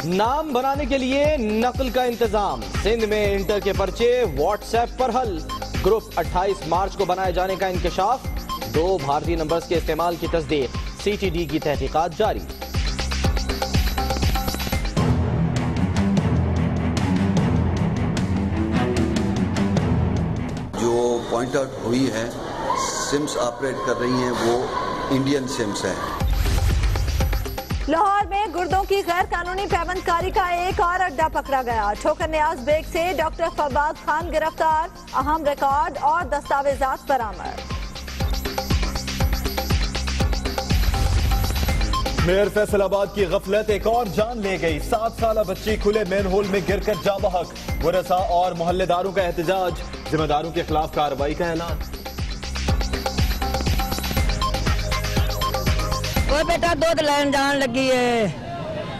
नाम बनाने के लिए नकल का इंतजाम। सिंध में इंटर के पर्चे व्हाट्सएप पर हल। ग्रुप 28 मार्च को बनाए जाने का इंकशाफ। 2 भारतीय नंबर्स के इस्तेमाल की तस्दीक। CTD की तहकीकात जारी। जो पॉइंट आउट हुई है, सिम्स ऑपरेट कर रही हैं वो इंडियन सिम्स हैं। लाहौर में गुर्दों की गैर कानूनी पैबंदकारी का एक और अड्डा पकड़ा गया। ठोकर न्याज बेग से डॉक्टर फवाद खान गिरफ्तार। अहम रिकॉर्ड और दस्तावेजात बरामद। मेयर फैसलाबाद की गफलत एक और जान ले गई। 7 साला बच्ची खुले मेन होल में गिरकर जाँ बहक। वरसा और मोहल्लेदारों का एहतजाज। जिम्मेदारों के खिलाफ कार्रवाई का ऐलान। वो बेटा दूध लैन जान लगी है।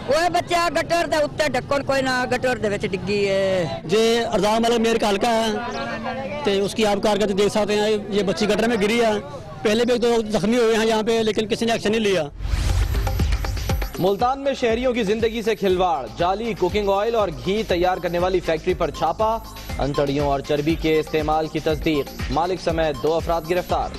वो बच्चा गटर दे उत्ते ढक्कन कोई ना गटर दे विच डिग्गी है। जे अरजाम वाला मेयर का हल्का है तो उसकी आप कारकर्दगी देख सकते हैं। ये बच्ची गटर में गिरी है। पहले भी 2 जख्मी हुए हैं यहाँ पे, लेकिन किसी ने एक्शन नहीं लिया। मुल्तान में शहरियों की जिंदगी से खिलवाड़। जाली कुकिंग ऑयल और घी तैयार करने वाली फैक्ट्री पर छापा। अंतड़ियों और चर्बी के इस्तेमाल की तस्दीक। मालिक समेत 2 अफराद गिरफ्तार।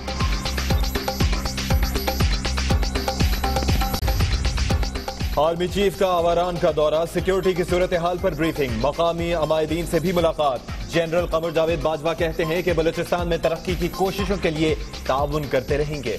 आर्मी चीफ का आवारान का दौरा। सिक्योरिटी की सूरत हाल पर ब्रीफिंग। मकामी अमायदीन से भी मुलाकात। जनरल कमर जावेद बाजवा कहते हैं कि बलूचिस्तान में तरक्की की कोशिशों के लिए ताउन करते रहेंगे।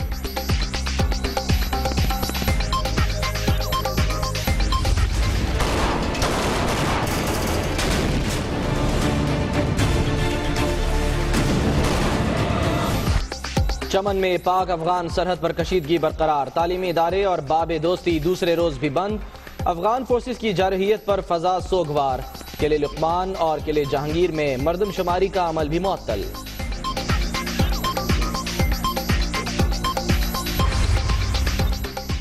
चमन में पाक अफगान सरहद पर कशीदगी बरकरार। तालीमी इदारे और बाब दोस्ती दूसरे रोज भी बंद। अफगान फोर्सेस की जारहियत पर फजा सोगवार। किले लुकमान और किले जहांगीर में मर्दमशुमारी का अमल भी मुअत्तल।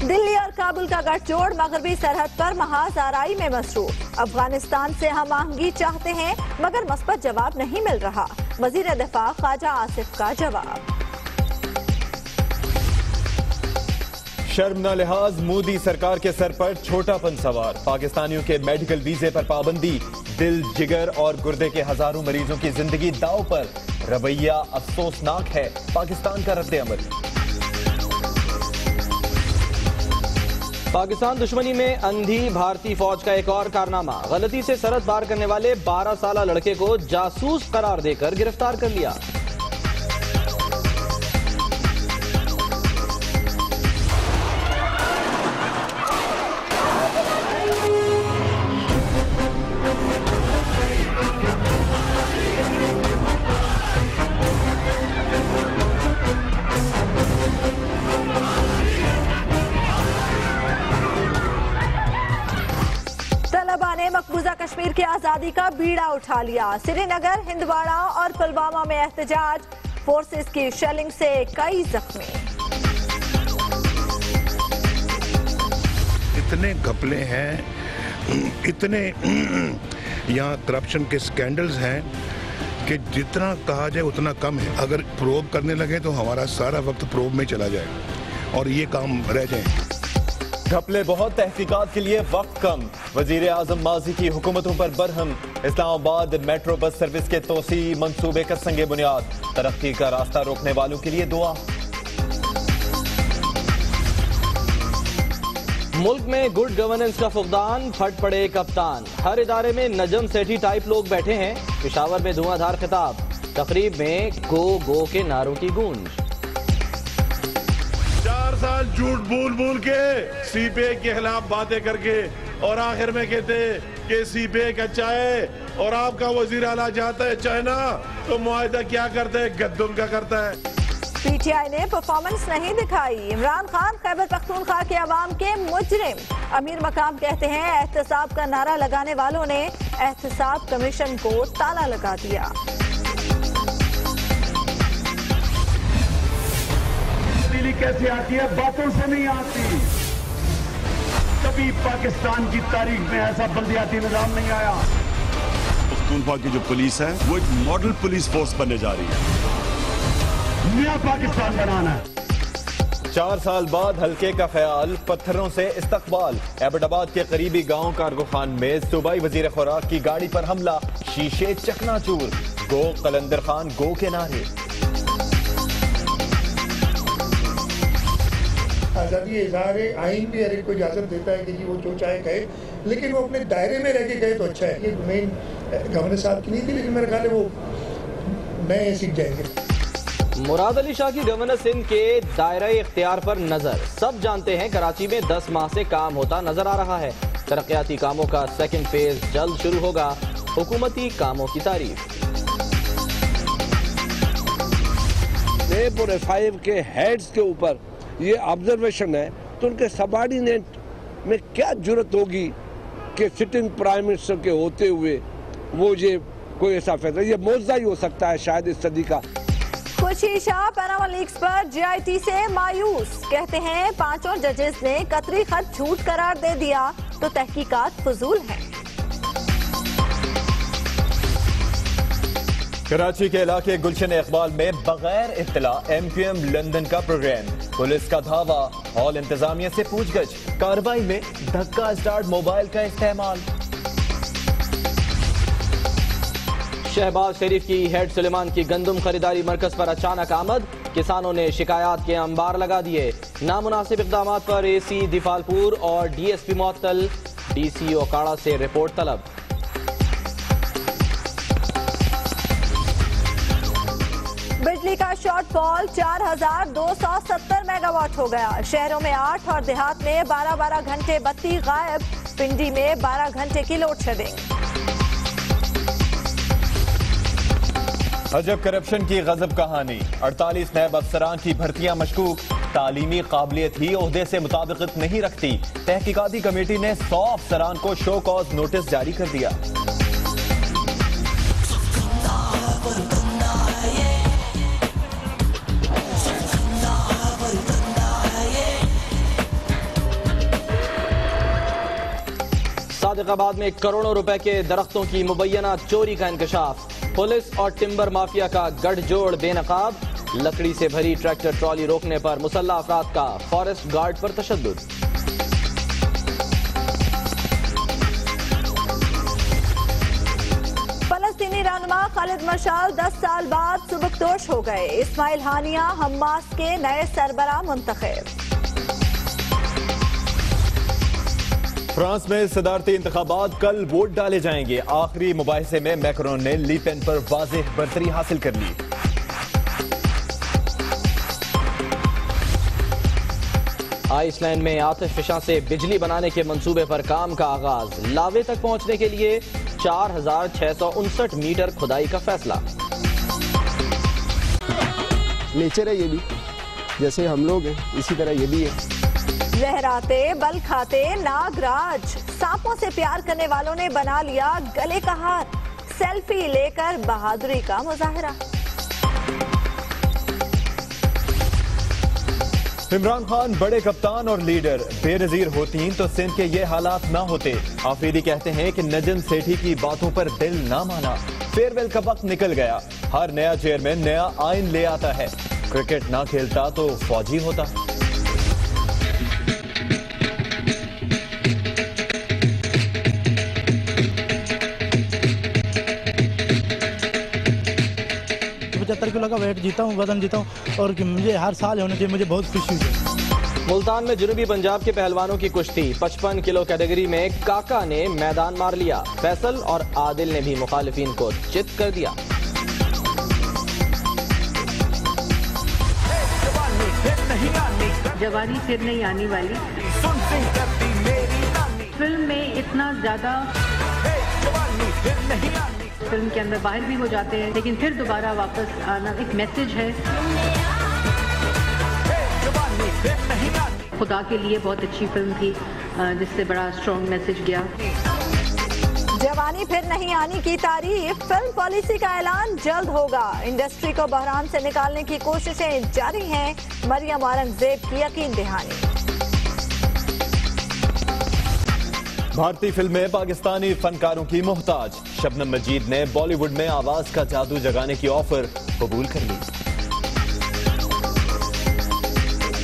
दिल्ली और काबुल का गठजोड़ मगरबी सरहद पर महाज आराई में मसरूफ। अफगानिस्तान से हम आहंगी चाहते हैं मगर मस्बत जवाब नहीं मिल रहा। वजीर दिफा ख्वाजा आसिफ का जवाब। शर्म न लिहाज मोदी सरकार के सर पर छोटापन सवार। पाकिस्तानियों के मेडिकल वीजे पर पाबंदी। दिल, जिगर और गुर्दे के हजारों मरीजों की जिंदगी दांव पर। रवैया अफसोसनाक है पाकिस्तान का रद्द-ए-अमल। पाकिस्तान दुश्मनी में अंधी भारतीय फौज का एक और कारनामा। गलती से सरहद पार करने वाले 12 साला लड़के को जासूस करार देकर गिरफ्तार कर लिया। मकबूजा कश्मीर की आजादी का बीड़ा उठा लिया। श्रीनगर, हिंदवाड़ा और पुलवामा में एहतजाज। फोर्सेस की शेलिंग से कई जख्मी। इतने घपले हैं, इतने यहाँ करप्शन के स्कैंडल्स हैं कि जितना कहा जाए उतना कम है। अगर प्रोब करने लगे तो हमारा सारा वक्त प्रोब में चला जाए और ये काम रह जाए। घपले बहुत, तहकीकात के लिए वक्त कम। वजीर आजम माजी की हुकूमतों पर Barham. Islamabad metro bus service के तोसी मंसूबे का संगे बुनियाद। तरक्की का रास्ता रोकने वालों के लिए दुआ। मुल्क में गुड गवर्नेंस का फुकदान। फट पड़े कप्तान। हर इदारे में नजम सेठी टाइप लोग बैठे हैं। पेशावर में धुआंधार खिताब। तकरीब में गो के नारों की गूंज। 4 साल झूठ बोल बोल के सीपीए के खिलाफ बातें करके और आखिर में कहते कि सीपीए अच्छा है और आपका वजीर आला चाहता है चाइना, तो मुआहदा क्या करता है? गद्दुम का करता है। पीटीआई ने परफॉर्मेंस नहीं दिखाई। इमरान खान खैबर पख्तूनख्वा के अवाम के मुजरिम। अमीर मकाम कहते हैं एहतसाब का नारा लगाने वालों ने एहतसाब कमीशन को ताला लगा दिया। कैसे आती है? बातों से नहीं आती। कभी पाकिस्तान की तारीख में ऐसा बल्दियाती निजाम नहीं आया। पख्तूनख्वा की जो पुलिस है वो एक मॉडल पुलिस फोर्स बनने जा रही है। नया पाकिस्तान बनाना है। 4 साल बाद हल्के का ख्याल, पत्थरों से इस्तकबाल। एबटाबाद के करीबी गांव कारगो खान में सूबाई वजीर खुराक की गाड़ी पर हमला, शीशे चकनाचूर। गो कलंदर खान गो के नारे। आज़ादी इज़हार आइन भी हर एक को इजाज़त देता है कि जी वो जो चाहे कहे, लेकिन वो अपने दायरे में रह के गए तो अच्छा है। ये मेन गवर्नर साहब की नहीं थी, लेकिन मेरे ख्याल है वो नए सीख जाएंगे। मुराद अली शाह की गवर्नर सिंध के दायरे इख्तियार पर नजर। सब जानते हैं कराची में 10 माह से काम होता नजर आ रहा है। तरक्याती कामों का सेकंड फेज जल्द शुरू होगा। हुकूमती कामों की तारीफ। नेब और F5 के हेड्स के ऊपर ये ऑब्जर्वेशन है, तो उनके सबॉर्डिनेट में क्या जरूरत होगी कि सिटिंग प्राइम मिनिस्टर के होते हुए वो ये कोई ऐसा फैसला, ये मौजूदा ही हो सकता है शायद इस सदी का। खुर्शीद शाह पनामा लीक्स पर JIT से मायूस। कहते हैं 5 जजेस ने कतरी खत झूठ करार दे दिया तो तहकीकात फजूल है। कराची के इलाके गुलशन इकबाल में बगैर इत्तला MQM लंदन का प्रोग्राम। पुलिस का धावा, हॉल इंतजामिया से पूछगछ। कार्रवाई में धक्का स्टार्ट मोबाइल का इस्तेमाल। शहबाज शरीफ की हेड सुलेमान की गंदम खरीदारी मरकज पर अचानक आमद। किसानों ने शिकायत के अंबार लगा दिए। नामुनासिब इक़दाम पर AC दिफालपुर और DSP मुअत्तल। DC ओकाड़ा से रिपोर्ट तलब। बिजली का शॉर्टफॉल 4270 मेगावाट हो गया। शहरों में 8 और देहात में 12-12 घंटे बत्ती गायब। पिंडी में 12 घंटे की लोड शेडिंग। अजब करप्शन की गजब कहानी। 48 नैब अफसरान की भर्तियां मशकूक। तालीमी काबिलियत ही ओहदे से मुताबिकत नहीं रखती। तहकीकाती कमेटी ने 100 अफसरान को शो कॉज नोटिस जारी कर दिया। सादिकाबाद में करोड़ों रुपए के दरख्तों की मुबैना चोरी का इंकशाफ। पुलिस और टिम्बर माफिया का गठजोड़ बेनकाब। लकड़ी से भरी ट्रैक्टर ट्रॉली रोकने पर मुसल्लह अफराद का फॉरेस्ट गार्ड पर तशद्दुद। फलस्तीनी रहनुमा खालिद मशाल 10 साल बाद सुबकदोश हो गए। इस्माइल हानिया हमास के नए सरबराह मुंतखब। फ्रांस में सदारती इंतखाबात कल वोट डाले जाएंगे। आखिरी मुबाहिसे में मैक्रोन ने ली पेन पर वाज़ेह बरतरी हासिल कर ली। आइसलैंड में आतिफ फिशां से बिजली बनाने के मंसूबे पर काम का आगाज। लावे तक पहुंचने के लिए 4659 मीटर खुदाई का फैसला। नेचर है ये भी, जैसे हम लोग हैं इसी तरह ये भी है। लहराते बल खाते नागराज। सांपों से प्यार करने वालों ने बना लिया गले का हार। सेल्फी लेकर बहादुरी का मुजाहरा। इमरान खान बड़े कप्तान और लीडर। बेनजीर होती तो सिंध के ये हालात ना होते। आफरीदी कहते हैं कि नजम सेठी की बातों पर दिल ना माना। फेयरवेल का वक्त निकल गया। हर नया चेयरमैन नया आइन ले आता है। क्रिकेट ना खेलता तो फौजी होता। किलो का वेट जीता हूँ, वजन जीता हूँ और मुझे हर साल होना चाहिए। मुझे बहुत खुशी है। मुल्तान में जनूबी पंजाब के पहलवानों की कुश्ती। 55 किलो कैटेगरी में काका ने मैदान मार लिया। फैसल और आदिल ने भी मुखालिफिन को चित कर दिया। जवानी फिर नहीं आने वाली। फिल्म में इतना ज्यादा फिल्म के अंदर बाहर भी हो जाते हैं, लेकिन फिर दोबारा वापस आना एक मैसेज है। खुदा के लिए बहुत अच्छी फिल्म थी जिससे बड़ा स्ट्रॉन्ग मैसेज गया। जवानी फिर नहीं आनी की तारीफ। फिल्म पॉलिसी का ऐलान जल्द होगा। इंडस्ट्री को बहरान से निकालने की कोशिशें जारी हैं। मरियम औरंगजेब की यकीन दहानी। भारतीय फिल्में पाकिस्तानी फनकारों की मोहताज। शबनम मजीद ने बॉलीवुड में आवाज का जादू जगाने की ऑफर कबूल कर ली।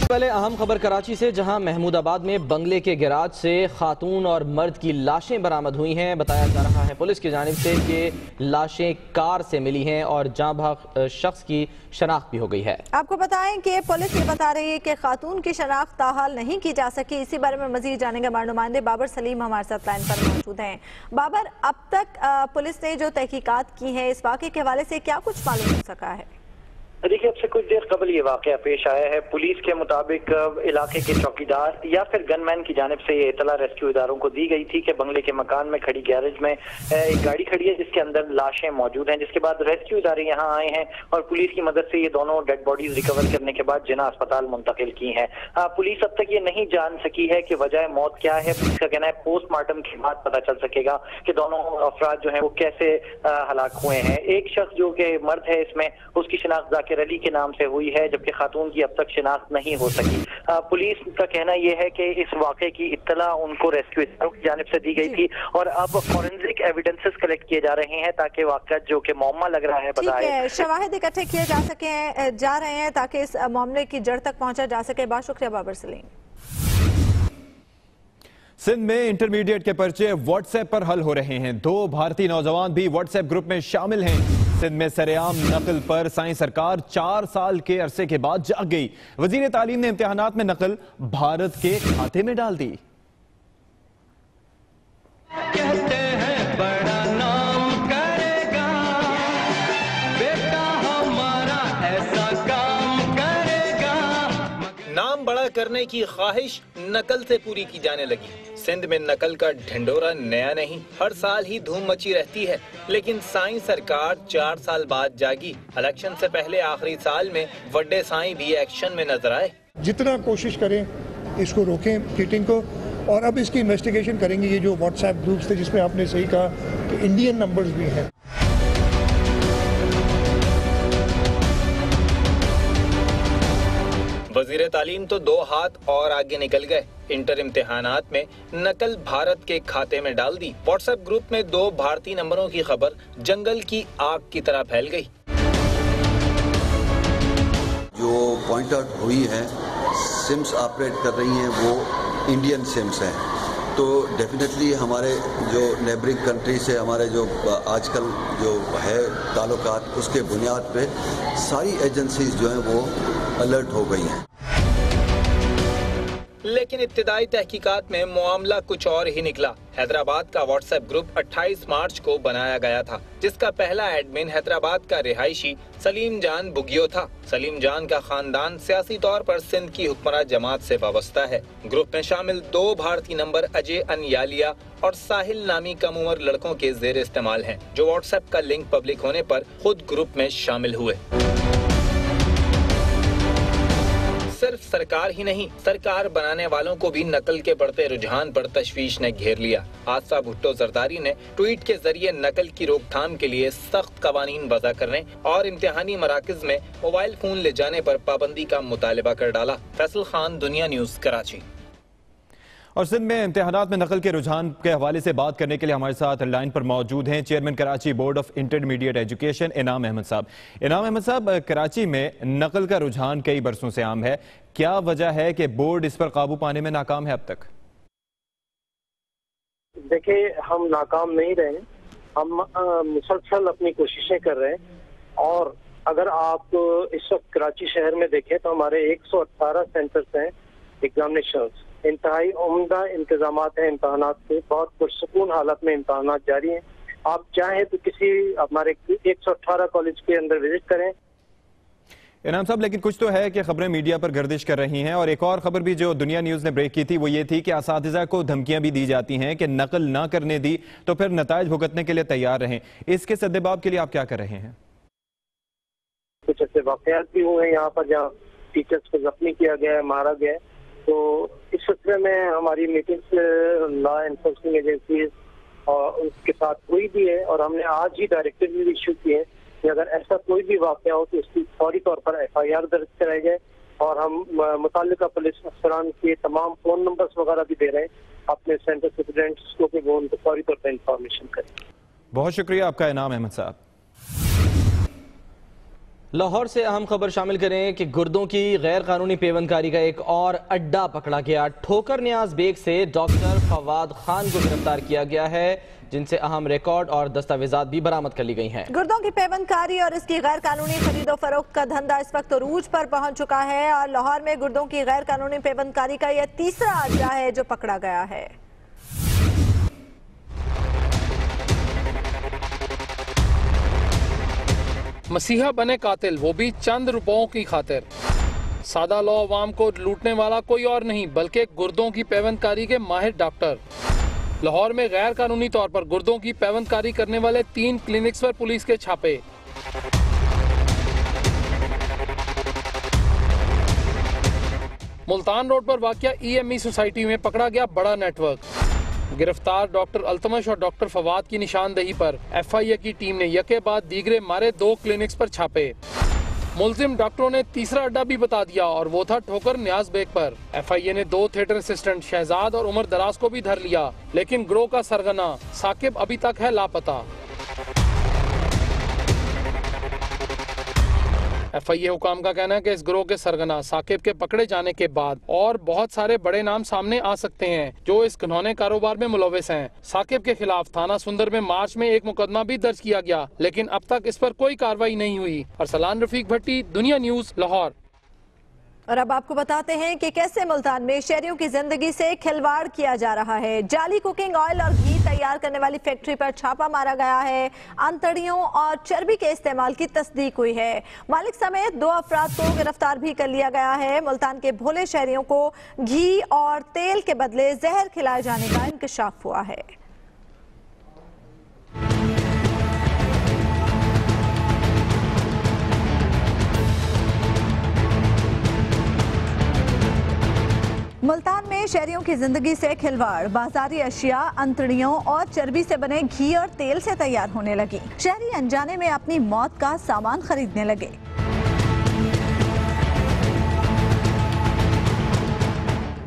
पहले अहम खबर कराची से, जहां महमूदाबाद में बंगले के गैराज से खातून और मर्द की लाशें बरामद हुई हैं। बताया जा रहा है पुलिस की जानिब से कि लाशें कार से मिली हैं और जाँ भाग शख्स की शनाख्त भी हो गई है। आपको बताएं कि पुलिस ये बता रही है कि खातून की शनाख्त ताहाल नहीं की जा सकी। इसी बारे में मजीद जानेंगे हमारे नुमाइंदे बाबर सलीम हमारे साथ लाइन पर मौजूद हैं। बाबर, अब तक पुलिस ने जो तहकीकात की है, इस वाक़े के हवाले से क्या कुछ मालूम हो सका है? देखिए, अब से कुछ देर कबल ये वाकया पेश आया है। पुलिस के मुताबिक इलाके के चौकीदार या फिर गनमैन की जानिब से ये इतला रेस्क्यू इदारों को दी गई थी कि बंगले के मकान में खड़ी गैरेज में एक गाड़ी खड़ी है जिसके अंदर लाशें मौजूद हैं। जिसके बाद रेस्क्यू इदारे यहाँ आए हैं और पुलिस की मदद से ये दोनों डेड बॉडीज रिकवर करने के बाद जिन्ना अस्पताल मुंतकिल की हैं। पुलिस अब तक ये नहीं जान सकी है कि वजह मौत क्या है। पुलिस का कहना है पोस्टमार्टम के बाद पता चल सकेगा कि दोनों अफराद जो है वो कैसे हलाक हुए हैं। एक शख्स जो कि मर्द है, इसमें उसकी शिनाख्त जाकिर अली के नाम से हुई है, जबकि खातून की अब तक शिनाख्त नहीं हो सकी। पुलिस का कहना यह है कि इस वाक़े की इत्तला उनको रेस्क्यू इदारों की जानिब से दी गई थी और अब फॉरेंसिक एविडेंसेस कलेक्ट किए जा रहे हैं ताकि वाक़या जो कि मामला लग रहा है बताए, शवाहिद इकट्ठे किए जा रहे हैं ताकि इस मामले की जड़ तक पहुंचा जा सके। बहुत शुक्रिया बाबर सलीम। सिंध में इंटरमीडिएट के पर्चे व्हाट्सएप पर हल हो रहे हैं। 2 भारतीय नौजवान भी व्हाट्सएप ग्रुप में शामिल हैं। सिंध में सरेआम नकल पर साईं सरकार 4 साल के अरसे के बाद जाग गई। वजीर तालीम ने इम्तिहानात में नकल भारत के खाते में डाल दी। कहते हैं बड़ा नाम करेगा बेटा हमारा, ऐसा काम करेगा। नाम बड़ा करने की ख्वाहिश नकल से पूरी की जाने लगी। सिंध में नकल का ढिंडोरा नया नहीं, हर साल ही धूम मची रहती है। लेकिन साईं सरकार 4 साल बाद जागी। इलेक्शन से पहले आखिरी साल में वड्डे साईं भी एक्शन में नजर आए। जितना कोशिश करें इसको रोकें चीटिंग को, और अब इसकी इन्वेस्टिगेशन करेंगे। ये जो व्हाट्सएप ग्रुप्स थे जिसमें आपने सही कहा कि इंडियन नंबर्स भी हैं। वजीर तालीम तो 2 हाथ और आगे निकल गए। इंटर इम्तिहानात में नकल भारत के खाते में डाल दी। व्हाट्सएप ग्रुप में 2 भारतीय नंबरों की खबर जंगल की आग की तरह फैल गई। जो पॉइंट आउट हुई है, सिम्स ऑपरेट कर रही हैं वो इंडियन सिम्स हैं, तो डेफिनेटली हमारे जो नेबरिंग कंट्री से हमारे जो आजकल जो है ताल्लुकात, उसके बुनियाद पे सारी एजेंसीज जो हैं वो अलर्ट हो गई हैं। लेकिन इब्तिदाई तहकीकात में मामला कुछ और ही निकला। हैदराबाद का व्हाट्सएप ग्रुप 28 मार्च को बनाया गया था, जिसका पहला एडमिन हैदराबाद का रिहायशी सलीम जान बुगियो था। सलीम जान का खानदान सियासी तौर पर सिंध की हुक्मरान जमात से वाबस्ता है। ग्रुप में शामिल 2 भारतीय नंबर अजय अनयालिया और साहिल नामी कम उम्र लड़कों के जेर इस्तेमाल हैं, जो व्हाट्सएप का लिंक पब्लिक होने पर खुद ग्रुप में शामिल हुए। सिर्फ सरकार ही नहीं, सरकार बनाने वालों को भी नकल के बढ़ते रुझान पर तशवीश ने घेर लिया। आसफा भुट्टो जरदारी ने ट्वीट के जरिए नकल की रोकथाम के लिए सख्त कवानीन वज़ा करने और इम्तिहानी मराकज में मोबाइल फोन ले जाने पर पाबंदी का मुतालबा कर डाला। फैसल खान, दुनिया न्यूज, कराची। और सिंध में इम्तिहानात में नकल के रुझान के हवाले से बात करने के लिए हमारे साथ लाइन पर मौजूद हैं chairman Karachi board of intermediate education इनाम अहमद साहब। इनाम अहमद साहब, कराची में नकल का रुझान कई बरसों से आम है, क्या वजह है कि बोर्ड इस पर काबू पाने में नाकाम है अब तक? देखिए, हम नाकाम नहीं रहे, हम मुसलसल अपनी कोशिशें कर रहे हैं। और अगर आप इस वक्त कराची शहर में देखें तो हमारे 118 सेंटर्स हैं एग्जामिनेशंस, इंतहाई उम्दा इंतजामात हैं इम्तहानात के, बहुत पुरसकून हालत में इम्तहानात जारी हैं। आप चाहें तो किसी हमारे 118 कॉलेज के अंदर विजिट करें। इनाम साहब, लेकिन कुछ तो है कि खबरें मीडिया पर गर्दिश कर रही हैं, और एक और खबर भी जो दुनिया न्यूज ने ब्रेक की थी वो ये थी कि असातिज़ा को धमकियां भी दी जाती हैं कि नकल ना करने दी तो फिर नताइज भुगतने के लिए तैयार रहें। इसके सद्देबाब के लिए आप क्या कर रहे हैं? कुछ ऐसे वाकयात भी हुए हैं यहाँ पर जहाँ टीचर्स को जख्मी किया गया है, मारा गया है। तो इस सिलसिले में हमारी मीटिंग्स लॉ एनफोर्समेंट एजेंसीज और उनके साथ हुई भी है, और हमने आज ही डायरेक्टिव भी इशू किए कि अगर ऐसा कोई भी वाकया हो तो उसकी फौरी तौर पर FIR दर्ज कराई जाए। और हम मुताल्लिका पुलिस अफसरान के तमाम फोन नंबर्स वगैरह भी दे रहे हैं अपने सेंटर सुपरिटेंडेंट्स को कि वो उनको फौरी तौर पर इंफॉर्मेशन करें। बहुत शुक्रिया आपका इनाम अहमद साहब। लाहौर से अहम खबर शामिल करें कि गुर्दों की गैर कानूनी पेवंदकारी का एक और अड्डा पकड़ा गया। ठोकर न्याज बेग से डॉक्टर फवाद खान को गिरफ्तार किया गया है, जिनसे अहम रिकॉर्ड और दस्तावेजात भी बरामद कर ली गई हैं। गुर्दों की पेवंदकारी और इसकी गैर कानूनी खरीदो फरोख्त का धंधा इस वक्त उरूज पर पहुंच चुका है और लाहौर में गुर्दों की गैर कानूनी पेवंदकारी का यह तीसरा अड्डा है जो पकड़ा गया है। मसीहा बने कातिल, वो भी चंद रुपयों की खातिर। सादा लो अवाम को लूटने वाला कोई और नहीं बल्कि गुर्दों की पेवंदकारी के माहिर डॉक्टर। लाहौर में गैर कानूनी तौर पर गुर्दों की पेवंदकारी करने वाले 3 क्लिनिक्स पर पुलिस के छापे। मुल्तान रोड पर वाक़िया EME सोसाइटी में पकड़ा गया बड़ा नेटवर्क। गिरफ्तार डॉक्टर अल्तमश और डॉक्टर फवाद की निशानदेही पर FIA की टीम ने यके बाद दीगरे मारे 2 क्लिनिक्स पर छापे। मुलजिम डॉक्टरों ने तीसरा अड्डा भी बता दिया और वो था ठोकर न्याज बेग पर। FIA ने 2 थिएटर असिस्टेंट शहजाद और उमर दराज को भी धर लिया, लेकिन गिरोह का सरगना साकिब अभी तक है लापता। FIA हुकाम का कहना है कि इस गिरोह के सरगना साकिब के पकड़े जाने के बाद और बहुत सारे बड़े नाम सामने आ सकते हैं जो इस घिनौने कारोबार में मुलविस हैं। साकिब के खिलाफ थाना सुंदर में मार्च में एक मुकदमा भी दर्ज किया गया, लेकिन अब तक इस पर कोई कार्रवाई नहीं हुई। अरसलान रफीक भट्टी, दुनिया न्यूज, लाहौर। और अब आपको बताते हैं कि कैसे मुल्तान में शहरियों की जिंदगी से खिलवाड़ किया जा रहा है। जाली कुकिंग ऑयल और घी तैयार करने वाली फैक्ट्री पर छापा मारा गया है। अंतड़ियों और चर्बी के इस्तेमाल की तस्दीक हुई है। मालिक समेत 2 अफराद को गिरफ्तार भी कर लिया गया है। मुल्तान के भोले शहरियों को घी और तेल के बदले जहर खिलाए जाने का इंकशाफ हुआ है। मुल्तान में शहरियों की जिंदगी से खिलवाड़, बाजारी अशिया अंतड़ियों और चर्बी से बने घी और तेल से तैयार होने लगी। शहरी अनजाने में अपनी मौत का सामान खरीदने लगे।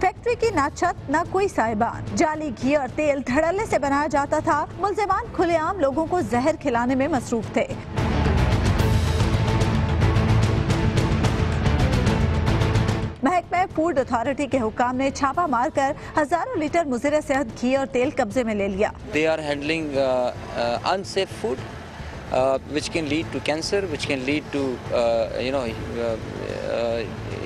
फैक्ट्री की ना छत ना कोई साहिबान, जाली घी और तेल धड़ल्ले से बनाया जाता था। मुल्जिमान खुलेआम लोगों को जहर खिलाने में मसरूफ थे। महकमा फूड अथॉरिटी के हुकाम ने छापा मारकर हजारों लीटर मुज़िर सेहत घी और तेल कब्जे में ले लिया। They are handling unsafe food, which can lead to cancer, which can lead to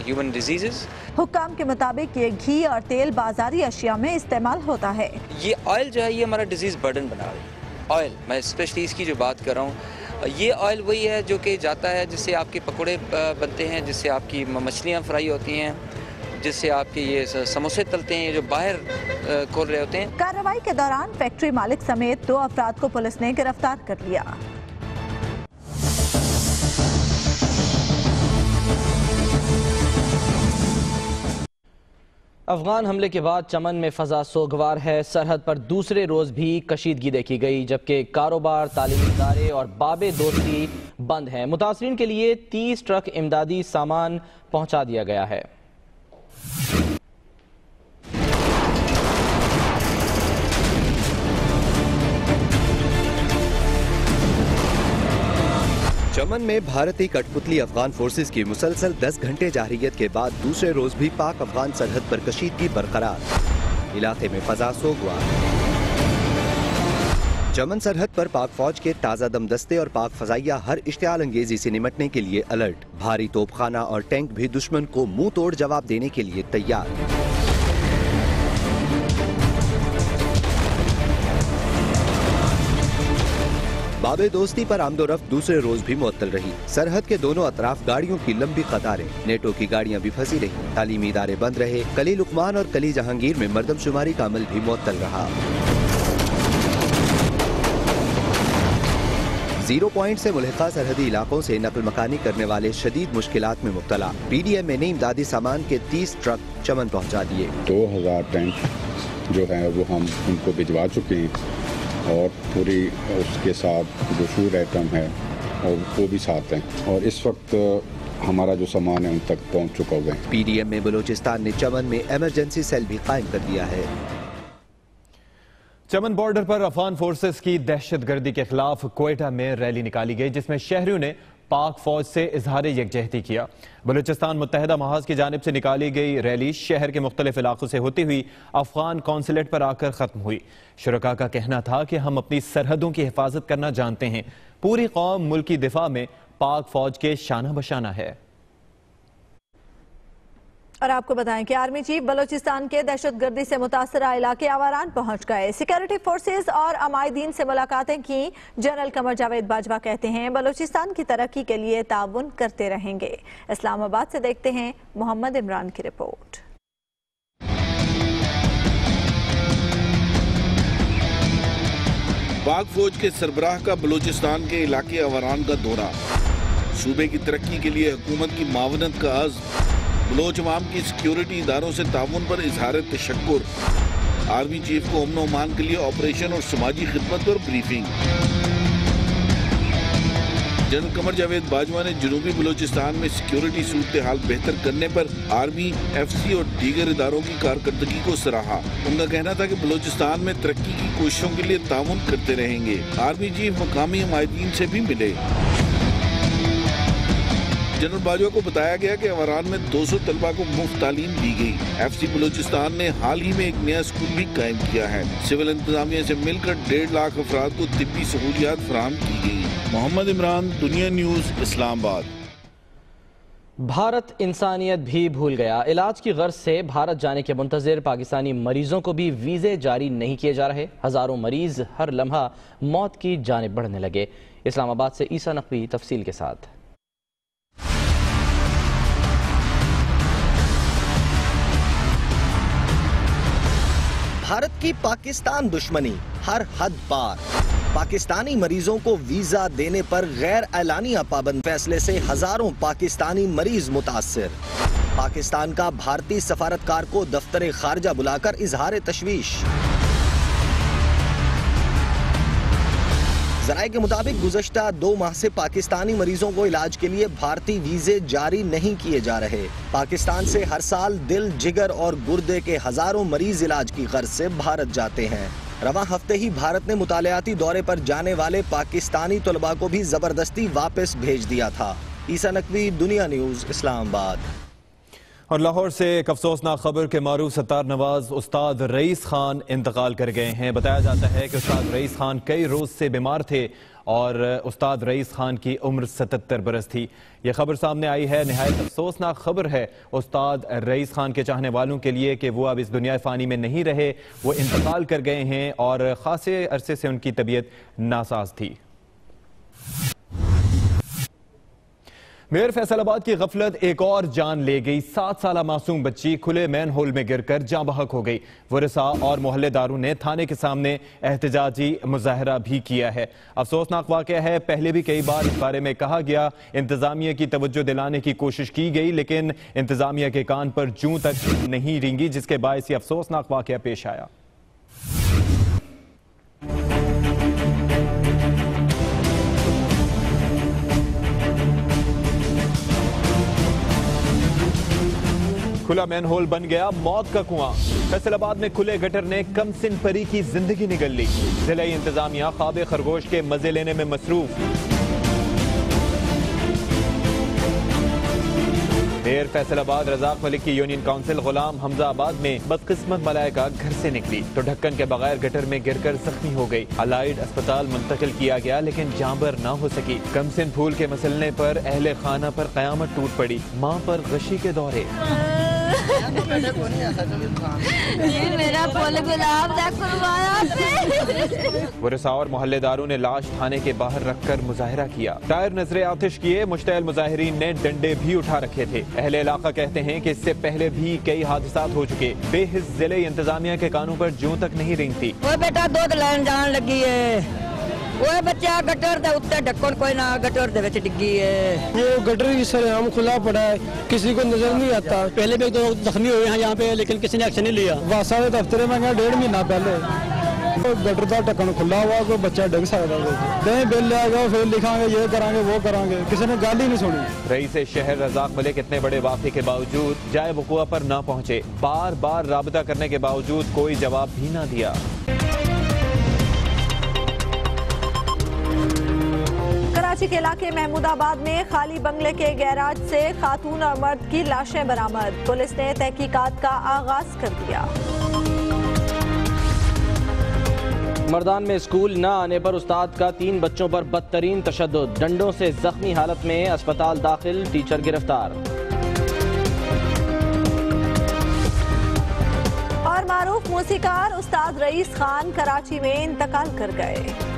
human diseases. हुकाम के मुताबिक ये घी और तेल बाजारी अशिया में इस्तेमाल होता है। ये ऑयल जो है ये हमारा डिजीज बर्डन बना रही है। ऑयल, मैं स्पेशली इसकी जो बात कर रहा हूँ, ये ऑयल वही है जो कि जाता है जिससे आपके पकोड़े बनते हैं, जिससे आपकी मछलियाँ फ्राई होती हैं, जिससे आपके ये समोसे तलते हैं, ये जो बाहर खोल रहे होते हैं। कार्रवाई के दौरान फैक्ट्री मालिक समेत 2 अफराद को पुलिस ने गिरफ्तार कर लिया। अफगान हमले के बाद चमन में फजा सोगवार है। सरहद पर दूसरे रोज भी कशीदगी देखी गई, जबकि कारोबार, तालीमी इदारे और बाबे दोस्ती बंद हैं। मुतासरीन के लिए 30 ट्रक इमदादी सामान पहुंचा दिया गया है। चमन में भारतीय कठपुतली अफगान फोर्सेस की मुसलसल 10 घंटे जारियत के बाद दूसरे रोज भी पाक अफगान सरहद पर कशीदगी बरकरार। इलाके में फजा सोगवार। चमन सरहद पर पाक फौज के ताज़ा दम दस्ते और पाक फजाइया हर इश्तियाल अंगेजी से निमटने के लिए अलर्ट। भारी तोपखाना और टैंक भी दुश्मन को मुंह तोड़ जवाब देने के लिए तैयार। बाबे दोस्ती पर आमदोरफ्त दूसरे रोज भी मुअत्तल रही। सरहद के दोनों अतराफ गाड़ियों की लंबी कतारें, नेटो की गाड़ियां भी फंसी रही। तालीमी इदारे बंद रहे। कली लुकमान और कली जहांगीर में मरदमशुमारी का अमल भी मुअत्तल रहा। 0 पॉइंट से मुल्हिका सरहदी इलाकों से नकल मकानी करने वाले शदीद मुश्किलात में मुब्तला। PDM ने इमदादी सामान के 30 ट्रक चमन पहुँचा दिए। 2000 टैंक जो है वो हम उनको भिजवा चुके हैं और पूरी उसके साथ जो फूड आइटम है और वो भी साथ हैं और इस वक्त हमारा जो सामान है उन तक पहुंच चुका हुआ है। PDM में बलूचिस्तान ने चमन में इमरजेंसी सेल भी कायम कर दिया है। चमन बॉर्डर पर अफगान फोर्सेस की दहशतगर्दी के खिलाफ क्वेटा में रैली निकाली गई, जिसमें शहरियों ने पाक फौज से इजहार यकजहती किया। बलूचिस्तान मुत्तहिदा महाज की जानिब से निकाली गई रैली शहर के मुख्तलिफ इलाकों से होती हुई अफगान कौंसलेट पर आकर खत्म हुई। शुरका का कहना था कि हम अपनी सरहदों की हिफाजत करना जानते हैं, पूरी कौम मुल्क की दिफा में पाक फौज के शाना बशाना है। और आपको बताएं कि आर्मी चीफ बलूचिस्तान के दहशतगर्दी से मुतासरा इलाके आवारान पहुंच गए। सिक्योरिटी फोर्सेज और अमायदीन से मुलाकातें की। जनरल कमर जावेद बाजवा कहते हैं बलूचिस्तान की तरक्की के लिए ताउन करते रहेंगे। इस्लामाबाद से देखते हैं मोहम्मद इमरान की रिपोर्ट। पाक फौज के सरबराह का बलूचिस्तान के इलाके आवारान का दौरा, सूबे की तरक्की के लिए हुकूमत की मावनत का आज़्म, बलोच अवाम की सिक्योरिटी इदारों से ताउन पर इजहार तशक्कुर, आर्मी चीफ को अमन अमान के लिए ऑपरेशन और समाजी खिदमत पर ब्रीफिंग। जनरल कमर जावेद बाजवा ने जनूबी बलूचिस्तान में सिक्योरिटी सूरत हाल बेहतर करने पर आर्मी, FC और दीगर इदारों की कारकर्दगी को सराहा। उनका कहना था कि बलूचिस्तान में तरक्की की कोशिशों के लिए ताउन करते रहेंगे। आर्मी चीफ मकामी हमायतीन से भी मिले। जनरल बाजवा को बताया गया कि आवारान में 200 तलबा को मुफ्त तालीम दी गई। FC बलूचिस्तान ने हाल ही में एक नया स्कूल भी कायम किया है। सिविल इंतजामिया से मिलकर 1.5 लाख अफराद को तिब्बी सहूलियात फराहम की गई। मोहम्मद इमरान, दुनिया न्यूज, इस्लामाबाद। भारत इंसानियत भी भूल गया। इलाज की गर्ज से भारत जाने के मुंतजिर पाकिस्तानी मरीजों को भी वीजे जारी नहीं किए जा रहे। हजारों मरीज हर लम्हा मौत की जानिब बढ़ने लगे। इस्लामाबाद से ईसा नकवी तफसील के साथ। भारत की पाकिस्तान दुश्मनी हर हद पार। पाकिस्तानी मरीजों को वीजा देने पर गैर एलानिया पाबंद फैसले से हजारों पाकिस्तानी मरीज मुतासिर। पाकिस्तान का भारतीय सफारतकार को दफ्तर खारजा बुलाकर इजहार तशवीश। ज़राए के मुताबिक गुज़श्ता 2 माह से पाकिस्तानी मरीजों को इलाज के लिए भारतीय वीजे जारी नहीं किए जा रहे। पाकिस्तान से हर साल दिल, जिगर और गुर्दे के हजारों मरीज इलाज की गर्ज से भारत जाते हैं। रवां हफ्ते ही भारत ने मुतालियाती दौरे पर जाने वाले पाकिस्तानी तलबा को भी जबरदस्ती वापस भेज दिया था। ईसा नकवी, दुनिया न्यूज, इस्लामाबाद। और लाहौर से एक अफसोसनाक खबर के मारूफ सत्तार नवाज उस्ताद रईस खान इंतकाल कर गए हैं। बताया जाता है कि उस्ताद रईस खान कई रोज से बीमार थे और उस्ताद रईस खान की उम्र 77 बरस थी। यह खबर सामने आई है। निहायत अफसोसनाक खबर है उस्ताद रईस खान के चाहने वालों के लिए कि वो अब इस दुनिया फ़ानी में नहीं रहे, वो इंतकाल कर गए हैं और खासे अरसे से उनकी तबीयत नासाज थी। मेयर फैसलाबाद की गफलत एक और जान ले गई। 7 साला मासूम बच्ची खुले मैन होल में गिरकर जाँ बहक हो गई। वरसा और मोहल्लेदारों ने थाने के सामने एहतजाजी मुजाहरा भी किया है। अफसोसनाक वाक़या है। पहले भी कई बार इस बारे में कहा गया, इंतजामिया की तवज्जो दिलाने की कोशिश की गई, लेकिन इंतजामिया के कान पर जूं तक नहीं रेंगी, जिसके बायस ये अफसोसनाक वाक़या पेश आया। खुला मैन होल बन गया मौत का कुआं। फैसलाबाद में खुले गटर ने कमसिन परी की जिंदगी निगल ली। जिला इंतजामिया ख्वाब खरगोश के मजे लेने में मसरूफ। मेयर फैसलाबाद रजाक मलिक की यूनियन काउंसिल गुलाम हमजाबाद में बदकिस्मत मलाइका घर से निकली तो ढक्कन के बगैर गटर में गिरकर जख्मी हो गई। अलाइड अस्पताल मुंतकिल किया गया लेकिन जांबर न हो सकी। कमसिन फूल के मसलने पर अहले खाना पर कयामत टूट पड़ी। मां पर गशी के दौरे। वरसा और मोहल्लेदारों ने लाश थाने के बाहर रखकर मुजाहरा किया। टायर नजरे आतिश किए। मुश्तइल मुजाहिरीन ने डंडे भी उठा रखे थे। अहले इलाका कहते हैं कि इससे पहले भी कई हादसात हो चुके। बेहिस जिले इंतजामिया के कानून पर जूं तक नहीं रेंगती। वो बेटा दूध लैन जान लगी है। वो बच्चा गटर दे उत्ते ढक्कन कोई ना गटर दे विच डिग्गी है। ये गटर ही सरेआम खुला पड़ा है, किसी को नजर नहीं आता। पहले भी 2 जख्मी हुए हैं यहाँ पे, लेकिन किसी ने एक्शन नहीं लिया। वासा के दफ्तर में गया 1.5 महीना पहले। गटर का ढक्कन खुला हुआ, कोई बच्चा डिग सकता है। बिल लेगा फिर लिखांगे, ये करांगे वो करांगे, किसी ने गाली नहीं सुनी। रईस शहर रजाक मलिक इतने बड़े वाक़े के बावजूद जाए वक़ुआ पर ना पहुंचे। बार बार राबता करने के बावजूद कोई जवाब भी ना दिया। कराची के इलाके महमूदाबाद में खाली बंगले के गैराज से खातून और मर्द की लाशें बरामद। पुलिस ने तहकीकात का आगाज कर दिया। मर्दान में स्कूल न आने पर उस्ताद का 3 बच्चों पर बदतरीन तशद्दुद, डंडों से जख्मी हालत में अस्पताल दाखिल, टीचर गिरफ्तार। और मारूफ मौसीकार उस्ताद रईस खान कराची में इंतकाल कर गए।